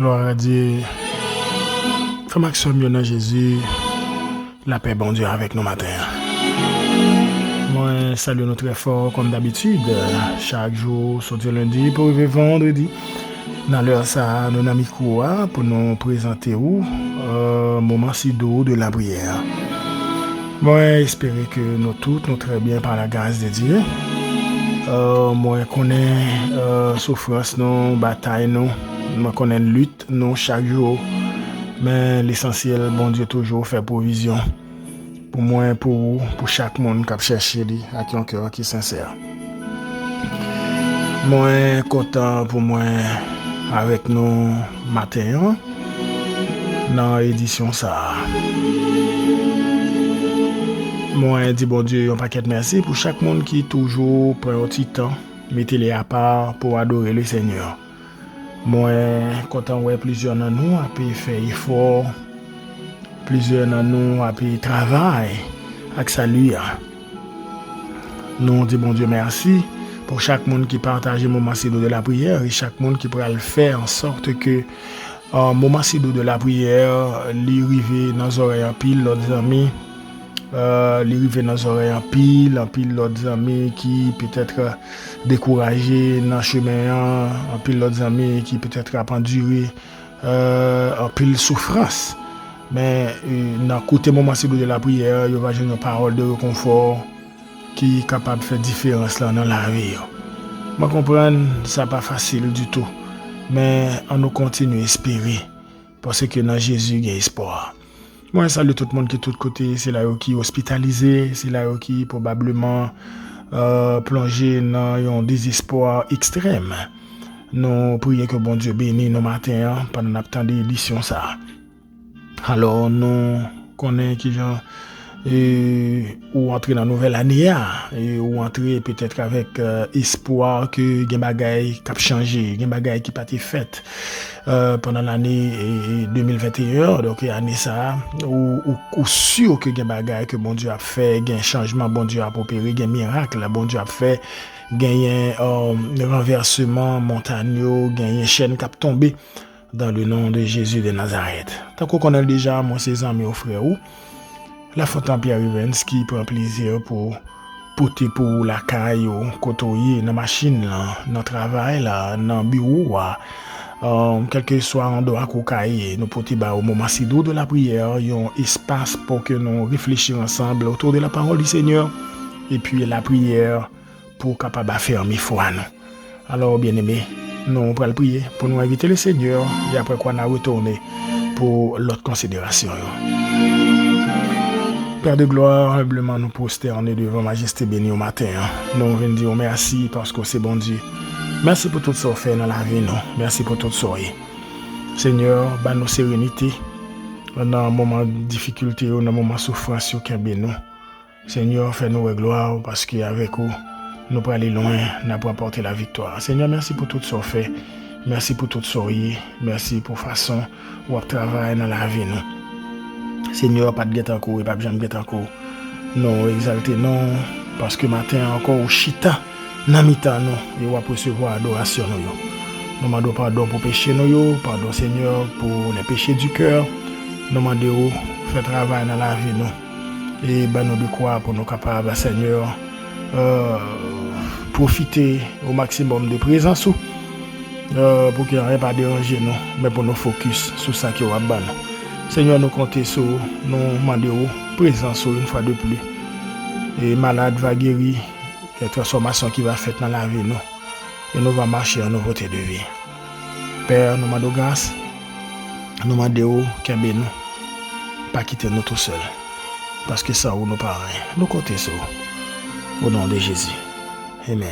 Gloire à Dieu. Frère Maxime, dans Jésus, la paix, bon Dieu, avec nous matin. Moi, salue nous très fort, comme d'habitude, chaque jour, sur du lundi pour arriver vendredi. Dans l'heure, ça, nous avons micro pour nous présenter moment si doux de la prière. Moi, espérer que nous tous, nous très bien par la grâce de Dieu. Moi, connais souffrance, nous, bataille, nous. Moi, connais lutte, nous, chaque jour. Mais l'essentiel, bon Dieu, toujours fait provision. Pour moi, pour chaque monde qui a cherché avec un cœur qui est sincère. Moi, content pour moi avec nous matin dans l'édition ça. Moi, dis bon Dieu, un paquet de merci pour chaque monde qui toujours prend un petit temps, mettez-les à part pour adorer le Seigneur. Moi, content ouais plusieurs de nous a pu faire effort, plusieurs de nous a pu travailler avec salut. Nous dit bon Dieu merci pour chaque monde qui partage le moment de la prière et chaque monde qui pourra le faire en sorte que moment de la prière, lui arrive dans les oreilles en pile l'autre amis. Lui arrive dans les oreilles en pile l'autre amis qui peut-être découragé dans le chemin, en pile l'autre amis qui peut-être a enduré en pile souffrance. Mais dans côté moment de la prière, il va avoir une parole de réconfort qui est capable de faire différence là dans la vie. Je comprends, ça n'est pas facile du tout. Mais on nous continue à espérer parce que dans Jésus, il y a espoir. Moi, je salue tout le monde qui est de tous côtés. C'est là qui est hospitalisé, c'est là qui est probablement plongé dans un désespoir extrême. Nous prions que bon Dieu bénisse nos matins pendant notre d'édition ça. Alors, nous connaissons qui genre ou entrer dans la nouvelle année ou entrer peut-être avec espoir que des bagailles qui changé, des bagailles qui pas été faites pendant l'année 2021 donc année ça ou sûr que des bagailles que bon Dieu a fait, des changements bon Dieu a opéré, des miracles bon Dieu a fait, des renversement montagneux, des chaînes qui a tombé dans le nom de Jésus de Nazareth. Tant qu'on connaît déjà mon ses amis au frère ou la fontaine Pierre Rivens qui prend plaisir pour porter pour la caille ou côtoyer dans machine là, dans travail là, dans bureau quel que soit endroit qu'on caille, nous porter au moment si doux de la prière, il y a un espace pour que nous réfléchissions ensemble autour de la parole du Seigneur et puis la prière pour capable affermir foi nous. Alors bien aimé, nous allons prier pour nous inviter le Seigneur et après quoi on a retourné pour l'autre considération. Père de gloire, humblement nous prosternons devant majesté bénie au matin. Nous venons dire merci parce que c'est bon Dieu. Merci pour tout ce que fait dans la vie. Merci pour tout ce que Seigneur, bah nos sérénité dans un moment de difficulté, dans un moment de souffrance, nous. Seigneur, fais-nous gloire parce qu'avec vous, nous pouvons aller loin, nous pouvons apporter la victoire. Seigneur, merci pour tout ce que fait. Merci pour tout ce que merci pour la façon où vous travaillez dans la vie. Seigneur, pas de guet encore et pas de jambe guet encore. Non, exalté, non, parce que matin encore au chita, dans mi-temps, nous, et on va recevoir adoration. Nous demandons pardon pour péché, pardon Seigneur pour les péchés du cœur. Nous demandons faire travail dans la vie, nous. Et nous de quoi pour nous capables, Seigneur, profiter au maximum de présence, pour qu'il n'y ait rien pas déranger nous, mais pour nous focus sur ça qui va ban. Seigneur, nous comptons sur nous demandons présence une fois de plus. Et malade va guérir, la transformation qui va faite dans la vie nous. Et nous va marcher en nouveauté de vie. Père, nous demandons grâce. Nous demandons qu'il nous pas quitter nous tout seul. Parce que ça où nous parlons. Nous comptons sur au nom de Jésus. Amen.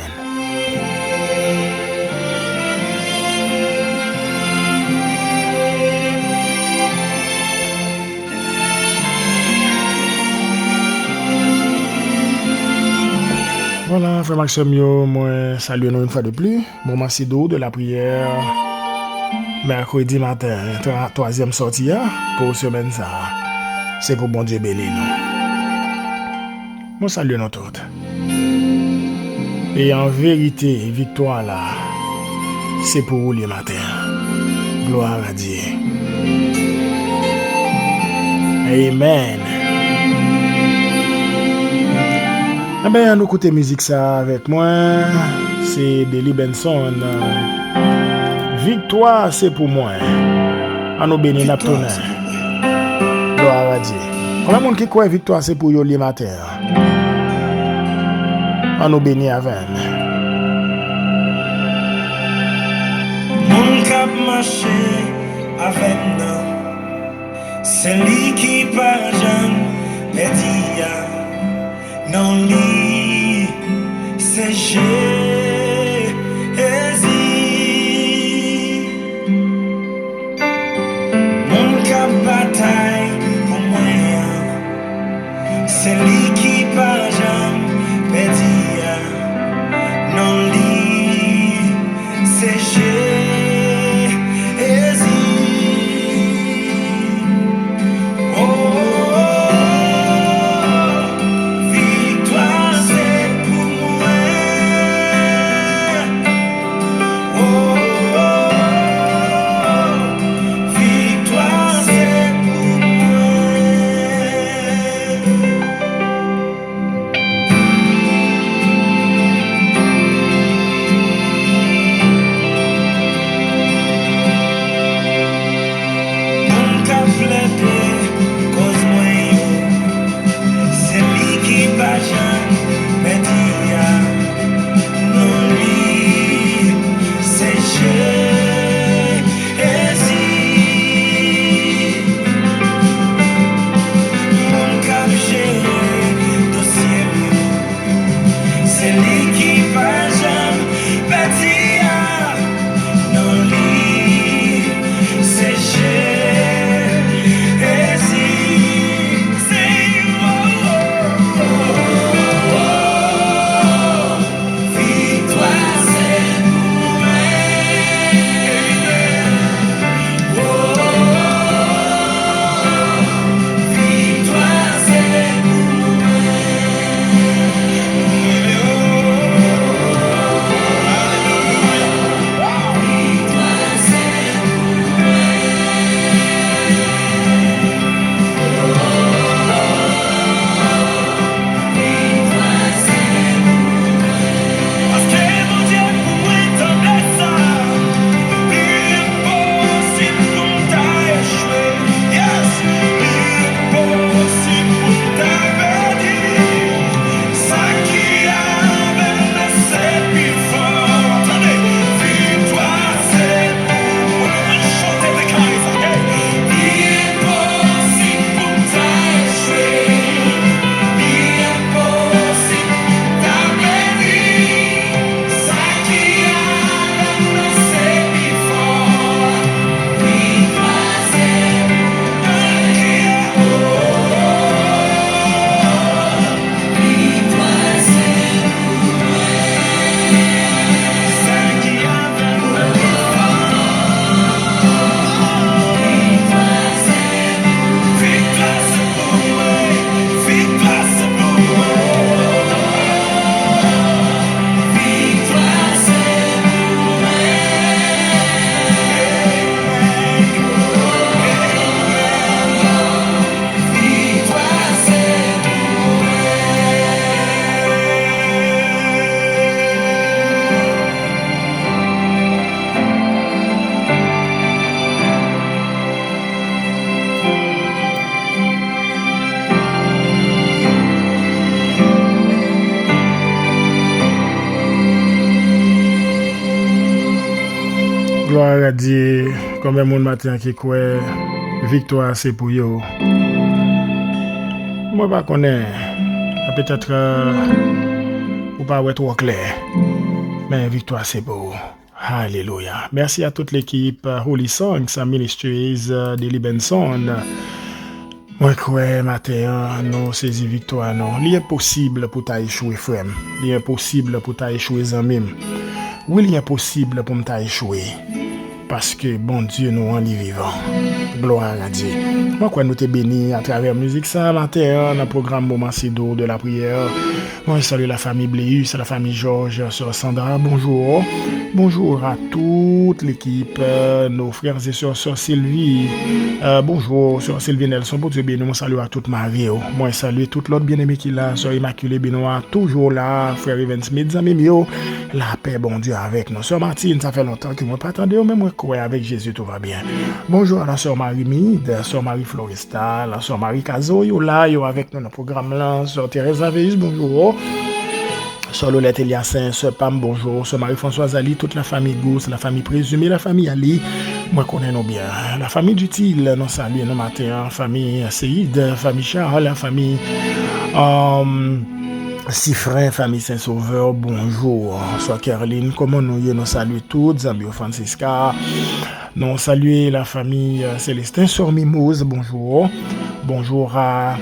Voilà, frère Maxime, moi salue nous une fois de plus. Moment si doux de la prière. Mercredi matin, troisième sortie pour semaine ça. C'est pour bon Dieu bénir nous. Moi salue nous tous. Et en vérité, victoire là, c'est pour vous le matin. Gloire à Dieu. Amen. Eh bien, nous écoutons musique ça avec moi. C'est Deli Benson. Victoire, c'est pour moi. À nous bénir la tonne. Gloire à Dieu. Combien de monde qui croit victoire, c'est pour le matin? À nous bénir avec. Mon cap marché avec nous. C'est lui qui pas jamais perdu. Non, lui, c'est Jésus. Mon cap bataille pour moi. C'est lui qui pas jamais perdu. Non, lui, c'est Jésus. Gloire à Dieu. Combien de monde matin qui croit victoire c'est pour yo. Moi pas connais. Peut-être ou pas être trop clair. Mais victoire c'est pour. Alléluia. Merci à toute l'équipe Holy Songs Ministries de Benson. Moi crois matin nous saisi victoire non. Il est possible pour ta échouer frère. Il est possible pour ta échouer amis. Oui, il est possible pour ta échouer. parce que bon Dieu nous rend vivants. Gloire à Dieu. Moi, quoi, nous te bénis à travers la musique ça matin, dans le programme Moment Sido de la prière. Moi, je salue la famille Bléus, la famille Georges, sœur Sandra, bonjour. Bonjour à toute l'équipe, nos frères et sœurs, sœur Sylvie. Bonjour, sœur Sylvie Nelson, bon Dieu béni, moi salue à toute Marie. Moi, salue toute l'autre bien-aimé qui là, sœur Immaculée Benoît, toujours là, frère Evan Smith, amis mio. La paix, bon Dieu, avec nous. Sœur Martine, ça fait longtemps que moi pas attendu, mais moi, crois avec Jésus, tout va bien. Bonjour à la sœur Marie Mide, sœur Marie Floresta, la sœur Marie Cazo, yo là, yo avec nous dans le programme là, sœur Thérèse Aveus, bonjour. Sœur Lolette Eliassin, sœur Pam, bonjour. Sœur Marie-Françoise Ali, toute la famille Gousse, la famille Présumée, la famille Ali, moi connais nous bien. La famille d'Utile, nous saluons nos matins, famille Seïd, famille Charles, la famille Sifrin, famille Saint-Sauveur, bonjour. Sœur Caroline, comment nous saluons toutes, Zambio Francisca. Nous saluons la famille Célestin, sœur Mimose, bonjour. Bonjour à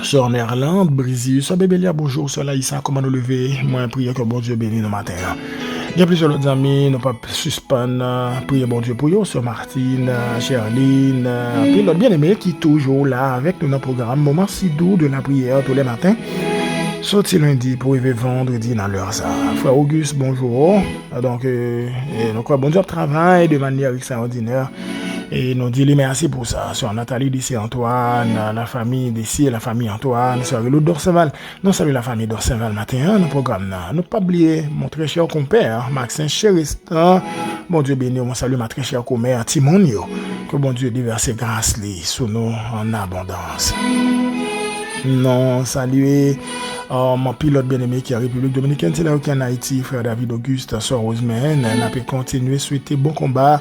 Sœur Nerland, Brésil, Sœur Bébélia, bonjour, Sœur Laïssa, comment nous lever? Moi, prier que bon Dieu bénisse nos matins. Il y a plusieurs autres amis, nous pas suspendre, prier bon Dieu pour eux, Sœur Martine, Cherline, puis l'autre bien-aimé qui est toujours là avec nous dans le programme Moment Sido de la prière tous les matins. Sorti lundi pour arriver vendredi dans l'heure ça. Frère Auguste, bonjour. Donc, nous bon Dieu travail de manière extraordinaire. Et nous disons merci pour ça. Sur Nathalie d'ici Antoine, la famille d'ici, la famille Antoine, sur l'autre d'Orseval. Nous saluons la famille d'Orseval matin dans le programme. Nous pas oublier mon très cher compère, Maxime Chéristan. Bon Dieu béni, on salue ma très chère commère Timonio. Que bon Dieu déverse grâce sur nous en abondance. Non, saluer mon pilote bien-aimé qui est en République Dominicaine, c'est là où en Haïti, frère David Auguste, sœur Rosemène. On peut continuer, souhaiter bon combat.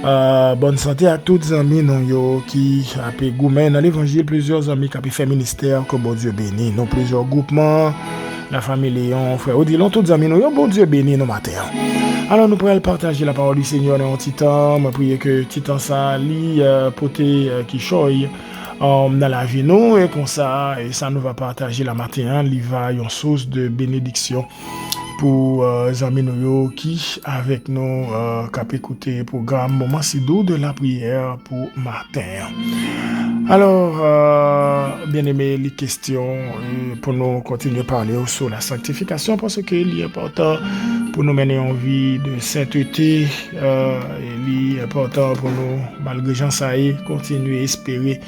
Bonne santé à toutes les amis qui ont goûté dans l'évangile, plusieurs amis qui ont fait ministère, que bon Dieu béni. Nous plusieurs groupements, la famille Léon, frère Odilon, tous les amis, bon Dieu béni nos matins. Alors nous pourrons partager la parole du Seigneur dans un petit temps. Je prie que Titan ça lit poté qui choye dans la vie nous et comme ça, et ça nous va partager la matin, il va une source de bénédiction pour les amis qui avec nous qui écouter le programme Moment Sido de la prière pour matin. Alors, bien aimé, les questions pour nous continuer à parler sur la sanctification parce qu'il est important pour nous mener en vie de sainteté. Il est important pour nous, malgré Jean Saï, continuer à espérer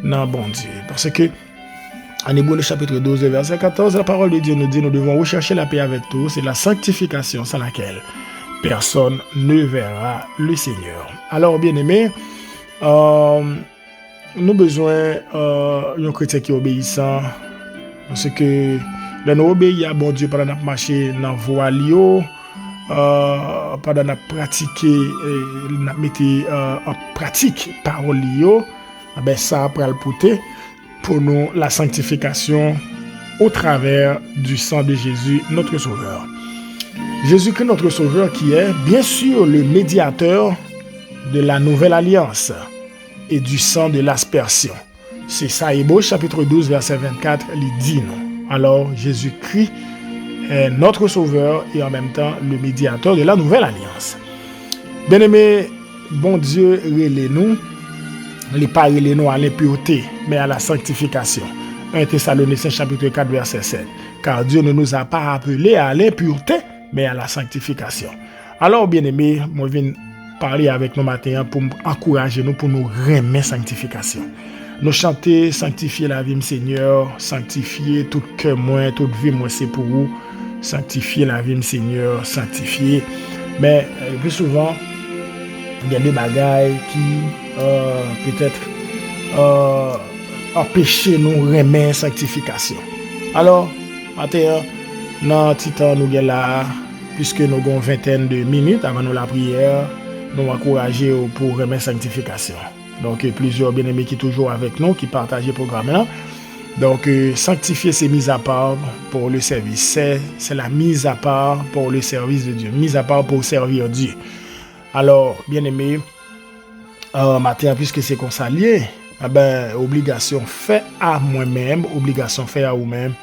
dans bon Dieu. Parce que en Hébreux, le chapitre 12, verset 14, la parole de Dieu nous dit nous devons rechercher la paix avec tous. C'est la sanctification sans laquelle personne ne verra le Seigneur. Alors, bien aimé, nous avons besoin d'un chrétien qui est obéissant. Parce que nous obéissons à bon Dieu pendant notre marché dans la voie pendant notre pratiquer, notre mettre en pratique parole ben ça après le porter pour nous la sanctification au travers du sang de Jésus, notre Sauveur. Jésus-Christ, notre Sauveur, qui est bien sûr le médiateur de la nouvelle alliance et du sang de l'aspersion. C'est ça, Hébreux chapitre 12, verset 24, il dit non. Alors, Jésus-Christ est notre Sauveur et en même temps le médiateur de la nouvelle alliance. Bien-aimés, bon Dieu, relève-nous. Les pas relève nous à l'impureté, mais à la sanctification. 1 Thessaloniciens chapitre 4, verset 7. Car Dieu ne nous a pas appelés à l'impureté, mais à la sanctification. Alors, bien-aimés, moi, je viens parler avec nous matin pour encourager nous, pour nous remettre sanctification. Nous chanter, sanctifier la vie, Seigneur, sanctifier tout cœur, moi, toute vie, moi, c'est pour vous. Sanctifier la vie, Seigneur, sanctifier. Mais le plus souvent, il y a des bagailles qui peut-être empêcher nous remettre sanctification. Alors, matin, dans petit temps nous sommes là, puisque nous avons une vingtaine de minutes avant nous la prière, nous encourager pour remettre sanctification. Donc, plusieurs bien-aimés qui sont toujours avec nous, qui partagent le programme là. Donc, sanctifier, c'est mise à part pour le service. C'est la mise à part pour le service de Dieu. Mise à part pour servir Dieu. Alors, bien-aimés, matin, puisque c'est qu'on s'allie, obligation fait à moi-même, obligation fait à vous-même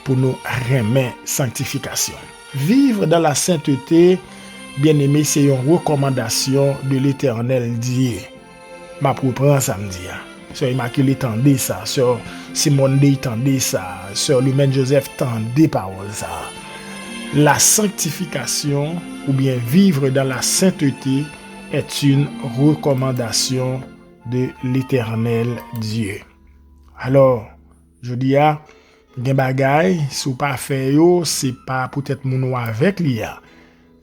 pour nous remettre sanctification. Vivre dans la sainteté bien-aimé, c'est une recommandation de l'Éternel Dieu. Ma propre samedi. Sœur Immaculée tendait ça, sœur Simone Day tendait ça, sœur Lumène Joseph tendait parole ça. La sanctification ou bien vivre dans la sainteté est une recommandation de l'Éternel Dieu. Alors, je dis à gen bagay, si ou pas fait yo, c'est pas peut-être moun ou avec li ya.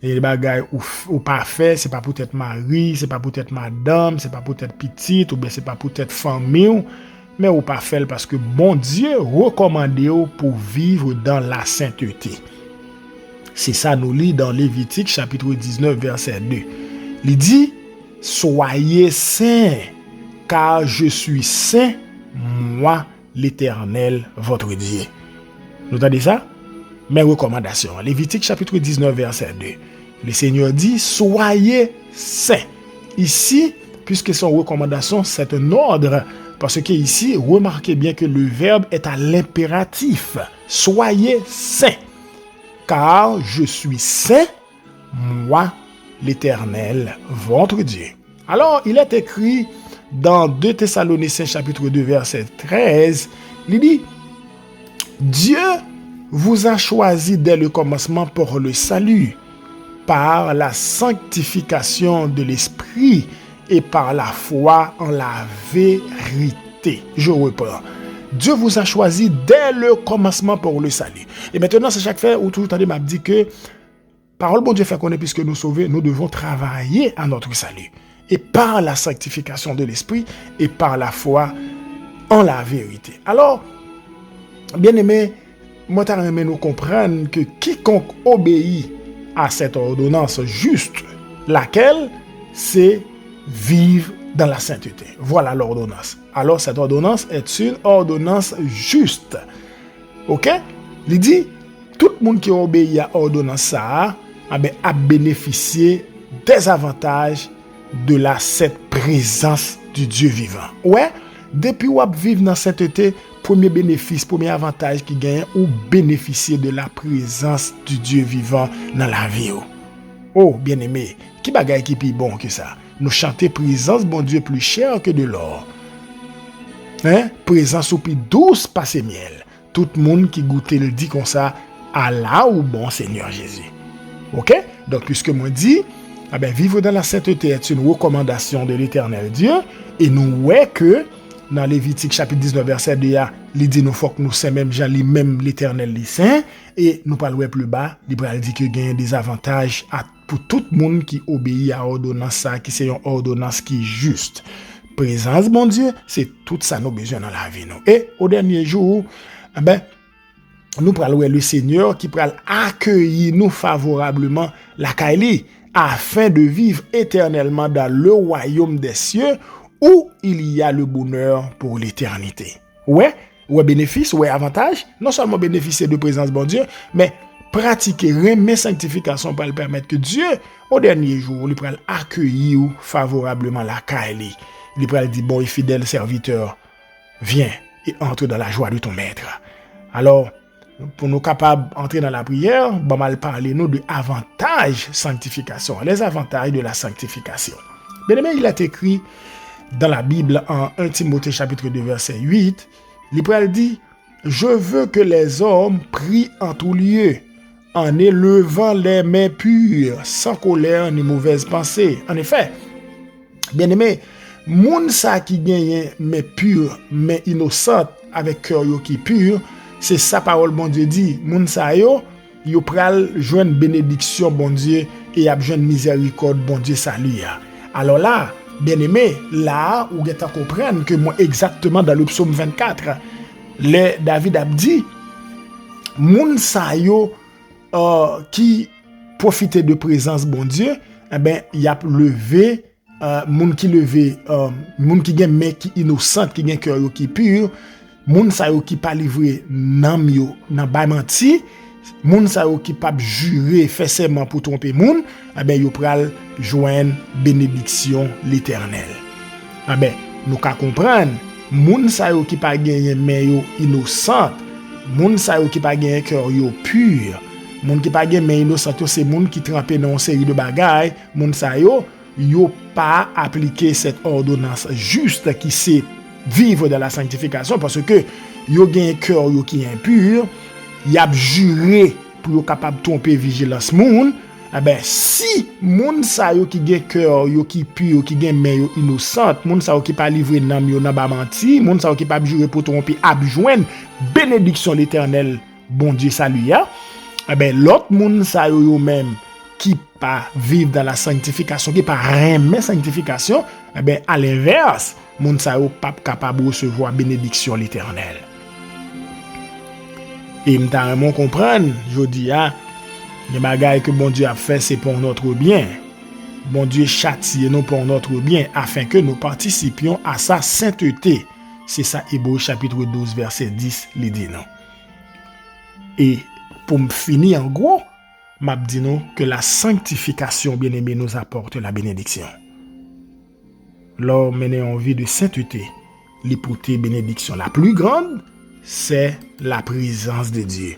Et les bagay ou pas fait, c'est pas peut-être mari, c'est pas peut-être madame, c'est pas peut-être petite ou bien c'est pas peut-être famille, mais ou pas fait parce que bon Dieu recommande yo pour vivre dans la sainteté. C'est ça nous lit dans Lévitique chapitre 19 verset 2. Il dit soyez saints car je suis saint, moi l'Éternel votre Dieu. Vous entendez ça? Mes recommandations. Lévitique chapitre 19 verset 2. Le Seigneur dit soyez saints. Ici, puisque son recommandation c'est un ordre, parce que ici, remarquez bien que le verbe est à l'impératif. Soyez saints. Car je suis saint, moi l'Éternel votre Dieu. Alors, il est écrit dans 2 Thessaloniciens chapitre 2 verset 13, il dit Dieu vous a choisi dès le commencement pour le salut, par la sanctification de l'esprit et par la foi en la vérité. Je reprends. Dieu vous a choisi dès le commencement pour le salut. Et maintenant, c'est chaque fois où tout le temps, m'a dit que parole bon Dieu fait connaître puisque nous sauvés, nous devons travailler à notre salut. Et par la sanctification de l'esprit et par la foi en la vérité. Alors, bien aimé, moi t'aimerais nous comprendre que quiconque obéit à cette ordonnance juste, laquelle c'est vivre dans la sainteté. Voilà l'ordonnance. Alors cette ordonnance est une ordonnance juste. OK? Il dit tout le monde qui obéit à l'ordonnance ça a bénéficié des avantages de cette présence du Dieu vivant. Ouais, depuis ou vivre dans la sainteté, premier bénéfice, premier avantage qui gagne ou bénéficier de la présence du Dieu vivant dans la vie. Oh, bien-aimé, qui bagaille qui plus bon que ça? Nous chanter présence bon Dieu plus cher que de l'or. Hein? Présence ou plus douce passé miel. Tout le monde qui goûte le dit comme ça, Allah ou bon Seigneur Jésus. OK? Donc puisque moi dit vivre dans la sainteté est une recommandation de l'Éternel Dieu et nous voyons que dans Lévitique chapitre 19 verset 2 il dit nous faut que nous saint même Jean lui-même l'Éternel les saint et nous parlons plus bas il dit que gagne des avantages pour tout le monde qui obéit à ordonnance ça qui c'est une ordonnance qui est juste. Présence mon Dieu, c'est tout ça nous besoin dans la vie nous. Et au dernier jour nous parlons le Seigneur qui pourra accueillir nous favorablement la Kaili afin de vivre éternellement dans le royaume des cieux où il y a le bonheur pour l'éternité. Ouais bénéfice, ouais avantage, non seulement bénéficier de présence bon Dieu, mais pratiquer remet sanctification pour le permettre que Dieu, au dernier jour, il pourra accueillir favorablement la Kaili. Il pourra dire bon et fidèle serviteur, viens et entre dans la joie de ton maître. Alors, pour nous capables d'entrer dans la prière, on va parler nous de avantages sanctification, les avantages de la sanctification. Bien aimé, il est écrit dans la Bible en 1 Timothée chapitre 2 verset 8, il dit je veux que les hommes prient en tout lieu, en élevant les mains pures, sans colère ni mauvaise pensée. En effet, bien aimé, moun sa qui gagne mais pure, mais innocente avec cœur qui pur, c'est sa parole bon Dieu dit, moun sa yo pral joindre bénédiction bon Dieu et a joindre miséricorde bon Dieu salut. Alors là, bien aimé, là où vous comprendre que moi exactement dans le psaume 24, David a dit moun sa yo qui profitait de présence bon Dieu, il a levé moun qui levé moun qui gen mais qui innocente qui gen cœur qui pur, moun sa yo qui pas livré nan yo nan bay menti, moun sa yo qui pas jurer fait serment pour tromper moun, yo pral joindre bénédiction l'Éternel. Nous ka comprendre moun sa yo qui pas gagné mais yo innocent, moun sa yo qui pas gagné cœur yo pur, Moun qui pas gen men innocent c'est moun qui trempé dans une série de bagailles, moun sa yo pas appliqué cette ordonnance juste qui c'est vivre dans la sanctification parce que yo gen un cœur qui est impur, y a juré pour yo capable tromper vigilance moun. Eh ben si moun sa yo qui gen cœur yo qui pur, qui gen men yo innocente, moun sa yo qui pas livré nam yo nan ba menti, moun sa yo qui pas jurer pour tromper abjoindre bénédiction l'Éternel, bon Dieu salut ya. Eh ben l'autre moun sa yo même qui pas vivre dans la sanctification, qui pas aimer sanctification, eh ben à l'inverse, moun sa yo pas capable recevoir bénédiction l'Éternel. Et m'ta vraiment comprendre, je dis les bagailles que bon Dieu a fait c'est pour notre bien. Bon Dieu châtie nous pour notre bien afin que nous participions à sa sainteté. C'est ça Hébreux chapitre 12 verset 10 li dit non. Et pour me finir en gros, m'a dit nous que la sanctification bien-aimé nous apporte la bénédiction. L'homme mené en vie de sainteté, l'hypothèse bénédiction la plus grande, c'est la présence de Dieu.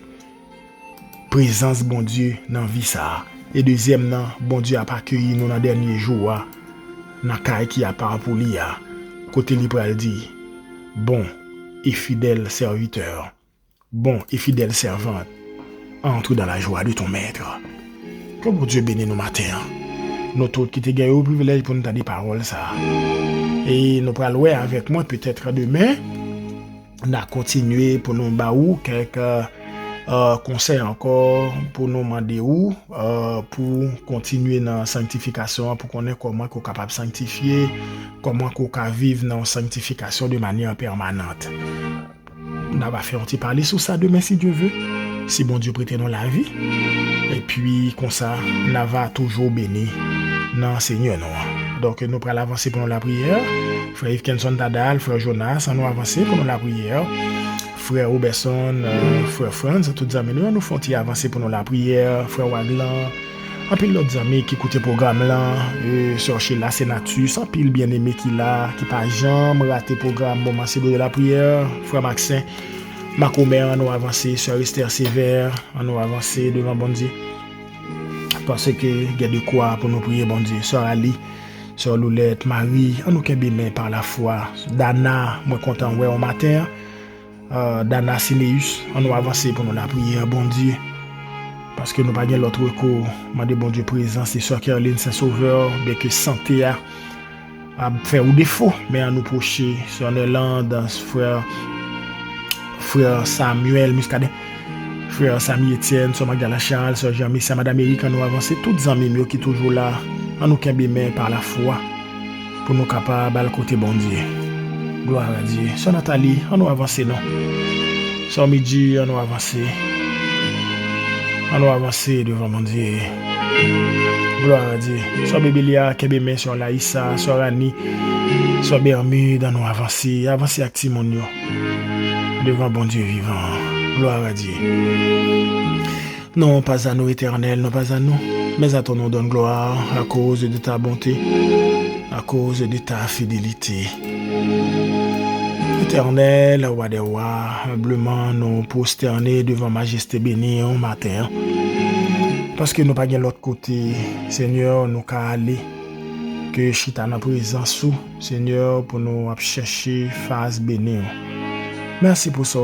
Présence bon Dieu dans vie ça. Et deuxième nan, bon Dieu a pas accueilli nous dans dernier jour dans caille qui a par pour lui côté li pral dit bon et fidèle serviteur, bon et fidèle servante, entre dans la joie de ton maître. Que bon Dieu bénisse nous matin. Nous tous qui te gagné au privilège pour nous donner parole ça. Et nous pral ouais avec moi peut-être demain. On a continué pour nous baou quelques conseils encore pour nous demander où pour continuer dans la sanctification pour connaître comment qu'on capable de sanctifier, comment qu'on peut vivre dans la sanctification de manière permanente. On va faire un petit parler sur ça demain si Dieu veut, si bon Dieu prête nous la vie. Et puis comme ça, on va toujours bénir dans Seigneur nous. Donc nous allons avancer pour la prière. Frère Yves Kenson Tadal, frère Jonas, nous avancer pour la prière. Frère Robertson, frère Franz, tous les amis, nous font avancer pour la prière. Frère Waglan, en pile l'autre amis qui écoutent le programme là, sur chez la Sénatus, en pile bien aimé qui là, qui pas jamais raté le programme Moment de la prière. Frère Maxin, Macomère, nous avancer sur Esther Sévère, nous avancer devant bon Dieu. Parce que il y a de quoi pour nous prier bon Dieu. Sœur Ali, Sœur Loulette, Marie, on nous kembe par la foi. Dana, moi content ouais au matin. Dana Sineus, on nous avancer pour nous la prière bon Dieu. Parce que nous pas gain l'autre recours, demander bon Dieu présent, c'est Sœur Caroline Saint-Sauveur, bien que santé a fait ou défaut, mais à nous procher Sœur Nelande, frère Samuel Muscadet. Frère Samy Etienne, Sœur Magdala Charles, Sœur Jean-Michel, Madame Eric, nous avancer toutes les amis qui sont toujours là, en nous kembe par la foi, pour nous capables à côté bon Dieu. Gloire à Dieu. Sœur Nathalie, on nous avancer non. Sœur Midi, on nous avancer. On nous avancer devant mon Dieu. Gloire à Dieu. Sœur Bébilia, kembe sur Laïssa, Sœur Annie, Sœur Bermude, on nous avancer. Avancer avec Timon devant bon Dieu vivant. Gloire à Dieu. Non, pas à nous éternel, non pas à nous, mais à ton nom donne gloire à cause de ta bonté, à cause de ta fidélité. Éternel, roi des rois, humblement nous prosterner devant majesté bénie au matin. Parce que nous pas de l'autre côté, Seigneur, nous qu'à aller, que chita dans présence sous, Seigneur, pour nous chercher face bénie. Merci pour ça.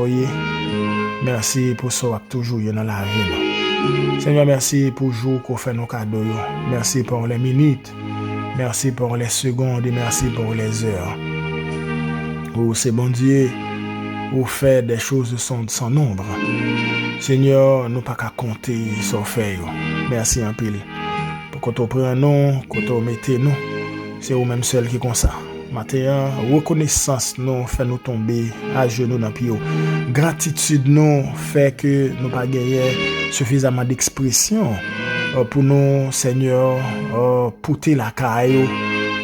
Merci pour ça toujours dans la vie. Seigneur, merci pour le jour qu'on fait nos cadeaux. Merci pour les minutes. Merci pour les secondes et merci pour les heures. Oh, c'est bon Dieu, vous faites des choses sans nombre. Seigneur, nous pas qu'à compter sur fait. Merci un pile. Pour qu'on te prenne nous, qu'on te mette nous, c'est vous même seul qui comme ça. Matin, reconnaissance nous fait nous tomber à genoux dans pied. Gratitude nous fait que nous pas gagner suffisamment d'expression pour nous, Seigneur, porter la caille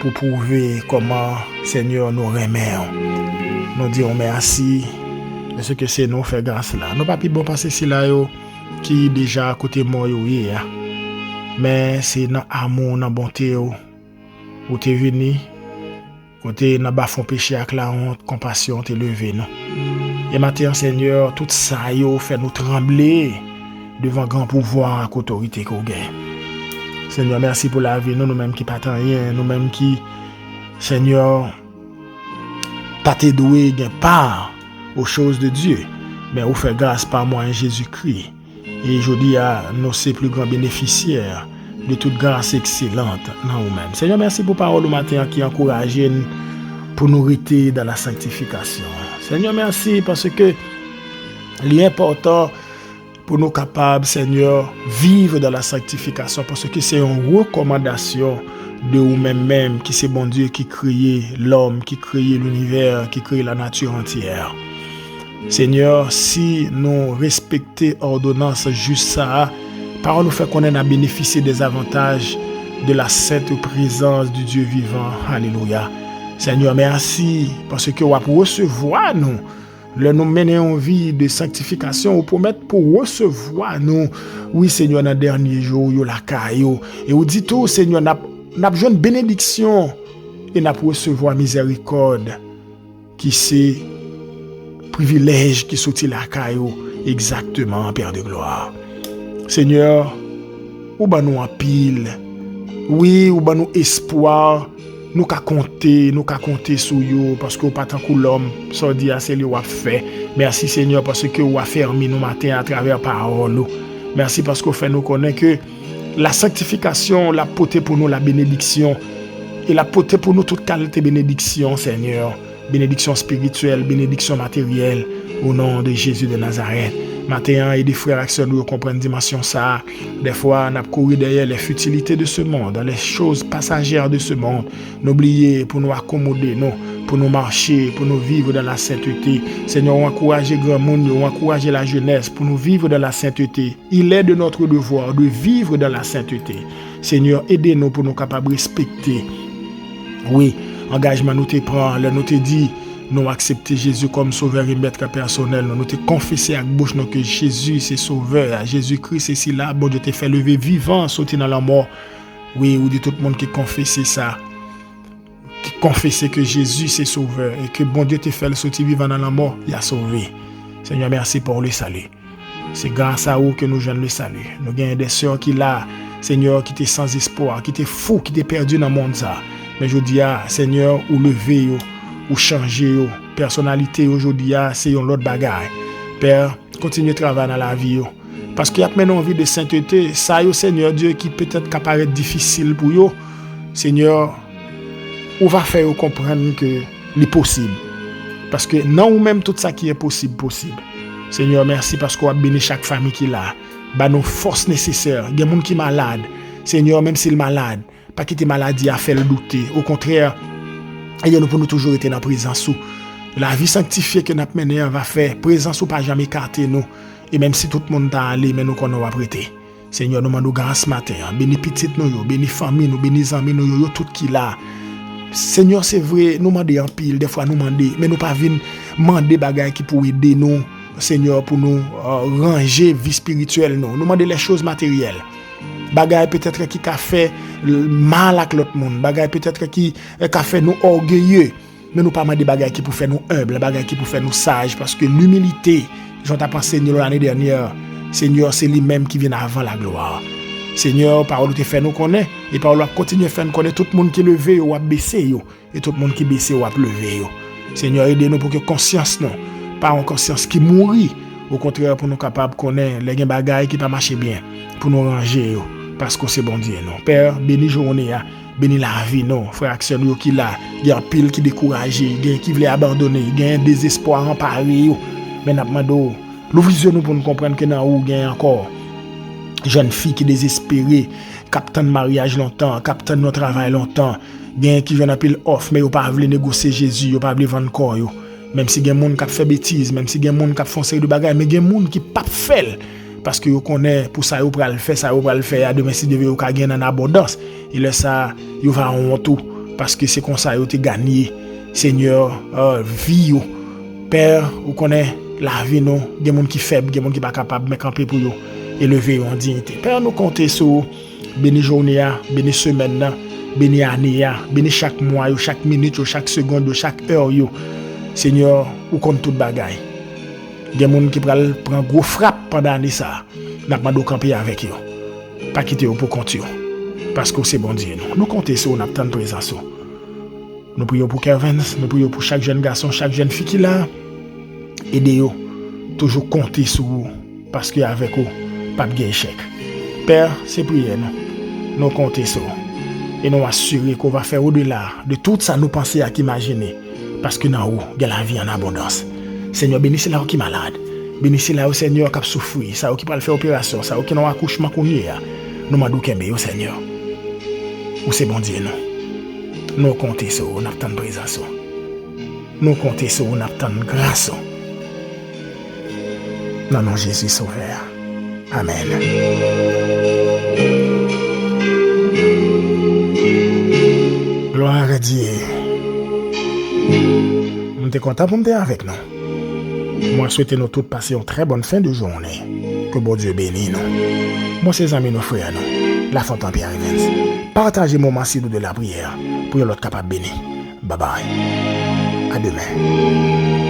pour prouver comment, Seigneur, nous remercions. Nous disons merci de ce que c'est nous fait grâce là. Nous pas plus bon passer si là qui déjà à côté moi hier. Mais c'est dans amour, dans bonté où tu es venu. Côté n'a pas font péché avec la honte, compassion t'es levé non. Et maintenant Seigneur, tout ça yo fait nous trembler devant grand pouvoir et autorité qu'on gagne. Seigneur, merci pour la vie, nous-mêmes qui pas rien, nous-mêmes qui, Seigneur, pas te doué, gain part aux choses de Dieu, mais vous fait grâce par moi en Jésus-Christ. Et je dis à nos plus grands bénéficiaires de toute grâce excellente dans nous-mêmes. Seigneur, merci pour parole au matin qui encourage pour nous rester dans la sanctification. Seigneur, merci parce que l'important pour nous capables, Seigneur, vivre dans la sanctification parce que c'est une recommandation de vous-même qui c'est bon Dieu qui crée l'homme, qui crée l'univers, qui crée la nature entière. Seigneur, si nous respectons l'ordonnance juste ça, parole nous fait qu'on a bénéficié des avantages de la sainte présence du Dieu vivant. Alléluia. Seigneur, merci parce que vous avez recevoir nous. Nous mener en vie de sanctification, vous promettez pour recevoir nous. Oui, Seigneur, dans les derniers jours, vous la caillou. Et vous dites tout, Seigneur, nous avons besoin de bénédiction et nous avons recevoir miséricorde qui c'est privilège qui sortit la caillou exactement, Père de gloire. Seigneur, ou ba nous en pile. Oui, ou ba nous espoir. Nous ka compter sur vous parce que pas tant que l'homme ça dit c'est lui a fait. Merci Seigneur parce que vous a fermé nous matin à travers parole. Merci parce que fait nous connaître que la sanctification l'a porté pour nous la bénédiction et l'a porté pour nous toute qualité bénédiction Seigneur. Bénédiction spirituelle, bénédiction matérielle au nom de Jésus de Nazareth. Matin, et des frères et sœurs nous comprennent dimension ça. Des fois, on a couru derrière les futilités de ce monde, les choses passagères de ce monde. N'oubliez pour nous accommoder, non, pour nous marcher, pour nous vivre dans la sainteté. Seigneur, on encourage le grand monde, on encourage la jeunesse pour nous vivre dans la sainteté. Il est de notre devoir de vivre dans la sainteté. Seigneur, aidez-nous pour nous capables de respecter. Oui, engagement nous te prend, nous te dit. Nous accepter Jésus comme sauveur et maître personnel. Nous te confesser avec bouche que Jésus c'est sauveur. Jésus-Christ c'est si là, bon Dieu te fait lever vivant, sortir dans la mort. Oui, ou dit tout le monde qui confesse ça. Qui confesse que Jésus c'est sauveur et que bon Dieu te fait le sortir vivant dans la mort, il a sauvé. Seigneur, merci pour le salut. C'est grâce à vous que nous jeunes le salut. Nous avons des sœurs qui là, Seigneur, qui étaient sans espoir, qui étaient fous, qui étaient perdus dans le monde ça. Mais je dis Seigneur, ou lever ou changer personnalité aujourd'hui c'est une autre bagaille. Père, continue de travailler dans la vie parce qu'il y a maintenant envie de sainteté, ça Seigneur Dieu qui peut-être apparaît difficile pour vous. Seigneur, on va faire comprendre que c'est possible. Parce que non ou même tout ça qui est possible. Seigneur, merci parce qu'on a béni chaque famille qui est là. Bah nos forces nécessaires. Il y a des gens qui sont malades. Seigneur, même s'il est malade, pas quitter maladie à faire le douter. Au contraire, et nous pour nous toujours être dans la présence. La vie sanctifiée que nous avons menée va faire présence ou pas jamais écarter nous. Et même si tout le monde t'a allé, mais nous qu'on va prêter. Seigneur, nous demandons grâce ce matin. Bénis petites nous, bénis famille nous, bénis amis nous, tout qui là. Seigneur, c'est vrai, nous demandons en pile, des fois nous demandons, mais nous pas venir demander bagaille qui pour aider nous, Seigneur, pour nous ranger vie spirituelle nous. Nous demandons les choses matérielles. Bagaille peut-être qui a fait mal à l'autre monde, bagaille peut-être qui a fait nous orgueilleux, mais nous pas demander bagaille qui pour faire nous humbles, bagaille qui pour faire nous sages, parce que l'humilité, j'en ai pensé l'année dernière, Seigneur, c'est lui-même qui vient avant la gloire. Seigneur, parole te fait nous connaître, et parole continue à faire nous connaître tout le monde qui levé ou a baissé, et tout le monde qui baissé ou a levé. Seigneur, aidez-nous pour que conscience non, pas une conscience qui mourit, au contraire pour nous capables de connaître les bagailles qui pas marcher bien, pour nous ranger. Parce que c'est bon Dieu, non. Père, bénis journée, bénis la vie, non. Frère Axel, qui là, il y a un pile qui découragé, il y a qui voulait abandonner, il y a un désespoir en Paris. Mais nous demandons, l'ouvrez nous pour nous comprendre que dans où il y a encore jeune fille qui désespérée, captain de mariage longtemps, captain de travail longtemps, il y a qui vient appeler off, mais il pas voulu négocier Jésus, il pas voulu vendre corps. Même si il y a des gens qui fait bêtises, même si il y a des gens qui font série de bagages, mais il y a des gens qui pas fait. Parce que vous connaissez pour ça vous pral faire ça vous pral faire demain si devez vous gagner en abondance et là ça vous va en tout parce que c'est comme ça vous te gagner Seigneur vie Père vous connaissez la vie non des monde qui faible des monde qui pas capable mais camper pour vous élever en dignité Père nous compter sur béni journée béni semaine béni année béni chaque mois chaque minute chaque seconde chaque heure Seigneur vous compte toute bagaille Des gens qui prennent gros frappe pendant l'année ça. N'a pas de camper avec eux. Pas quitter eux pour compter. Parce que c'est bon Dieu. Nous comptons sur nous attendre présence. Nous prions pour Kevin, nous prions pour chaque jeune garçon, chaque jeune fille qui là. Aidez-vous. Toujours compter sur vous. Parce qu'avec vous, pas de échec. Père, c'est prier nous. Nous comptons sur vous. Et nous assurer qu'on va faire au-delà de tout ça nous penser à qu'imaginer. Parce que dans vous, il y a la vie en abondance. Seigneur, bénissez là qui est malade. Bénissez là au Seigneur qui a souffert. Ça qui peut faire opération. Ça qui a un accouchement qu'on y a. Nous m'adou kembe au Seigneur. Ou c'est bon Dieu nous. Nous comptons sur vous, nous attendons présence. Nous comptons sur vous, nous attendons grâce. Dans nom Jésus sauveur. Amen. Gloire à Dieu. Nous sommes contents pour nous être avec nous. Moi, souhaite nous tous passer une très bonne fin de journée. Que bon Dieu bénisse nous. Moi, ses amis, nos frères, nous. La Fontaine Pierre Evans. Partagez mon moment de la prière pour l'autre capable de bénir. Bye bye. À demain.